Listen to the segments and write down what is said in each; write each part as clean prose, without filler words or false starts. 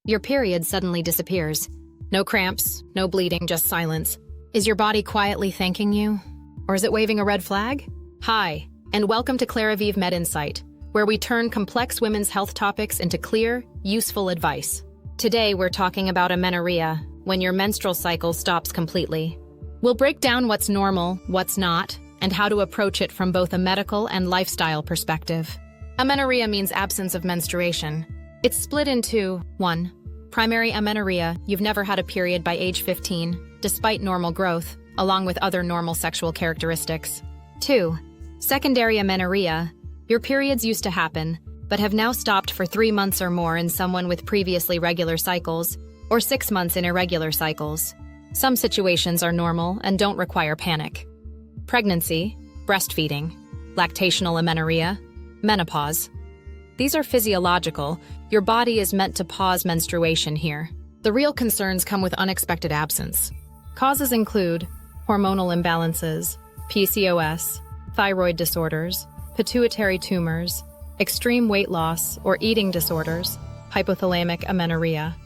Your period suddenly disappears. No cramps, no bleeding, just silence. Is your body quietly thanking you? Or is it waving a red flag? Hi, and welcome to Clarivive MedInsight, where we turn complex women's health topics into clear, useful advice. Today, we're talking about amenorrhea, when your menstrual cycle stops completely. We'll break down what's normal, what's not, and how to approach it from both a medical and lifestyle perspective. Amenorrhea means absence of menstruation. It's split into 1. Primary amenorrhea, you've never had a period by age 15, despite normal growth, along with other normal sexual characteristics. 2. Secondary amenorrhea, your periods used to happen, but have now stopped for 3 months or more in someone with previously regular cycles, or 6 months in irregular cycles. Some situations are normal and don't require panic. Pregnancy, breastfeeding, lactational amenorrhea, menopause. These are physiological. Your body is meant to pause menstruation here. The real concerns come with unexpected absence. Causes include hormonal imbalances, PCOS, thyroid disorders, pituitary tumors, extreme weight loss or eating disorders, hypothalamic amenorrhea,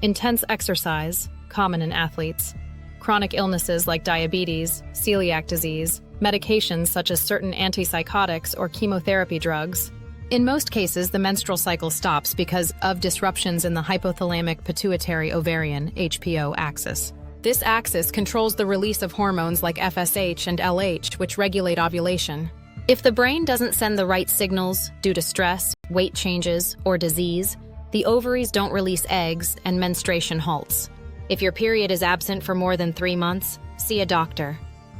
intense exercise, common in athletes, chronic illnesses like diabetes, celiac disease, medications such as certain antipsychotics or chemotherapy drugs. In most cases, the menstrual cycle stops because of disruptions in the hypothalamic pituitary ovarian (HPO) axis. This axis controls the release of hormones like FSH and LH, which regulate ovulation. If the brain doesn't send the right signals due to stress, weight changes, or disease, the ovaries don't release eggs and menstruation halts. If your period is absent for more than 3 months, see a doctor.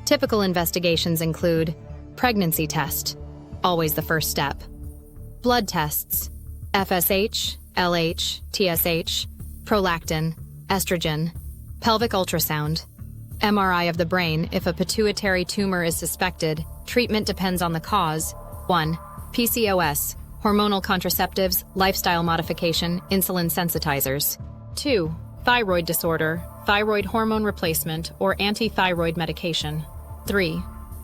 Typical investigations include pregnancy test, always the first step, blood tests, FSH, LH, TSH, prolactin, estrogen, pelvic ultrasound, MRI of the brain if a pituitary tumor is suspected. Treatment depends on the cause. 1. PCOS, hormonal contraceptives, lifestyle modification, insulin sensitizers. 2. Thyroid disorder, thyroid hormone replacement, or anti-thyroid medication. 3.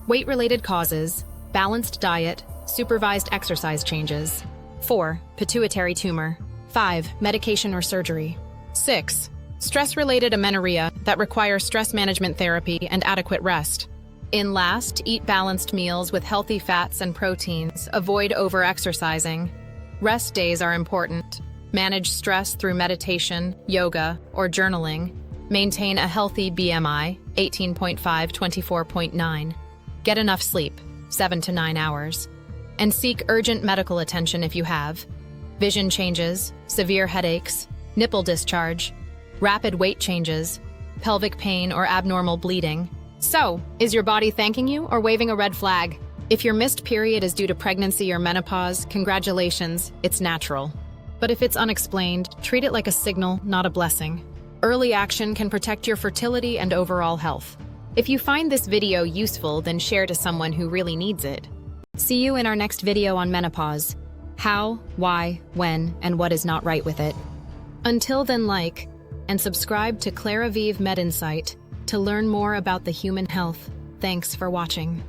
Weight-related causes, balanced diet, supervised exercise changes. 4. Pituitary tumor. 5. Medication or surgery. 6. Stress-related amenorrhea that requires stress management therapy and adequate rest. In last, eat balanced meals with healthy fats and proteins. Avoid over-exercising. Rest days are important. Manage stress through meditation, yoga, or journaling. Maintain a healthy BMI, 18.5, 24.9. Get enough sleep, 7 to 9 hours. And seek urgent medical attention if you have vision changes, severe headaches, nipple discharge, rapid weight changes, pelvic pain, or abnormal bleeding. So, is your body thanking you or waving a red flag? If your missed period is due to pregnancy or menopause, congratulations, it's natural. But if it's unexplained, treat it like a signal, not a blessing. Early action can protect your fertility and overall health. If you find this video useful, then share to someone who really needs it. See you in our next video on menopause. How, why, when, and what is not right with it. Until then, like and subscribe to Clarivive MedInsight to learn more about the human health. Thanks for watching.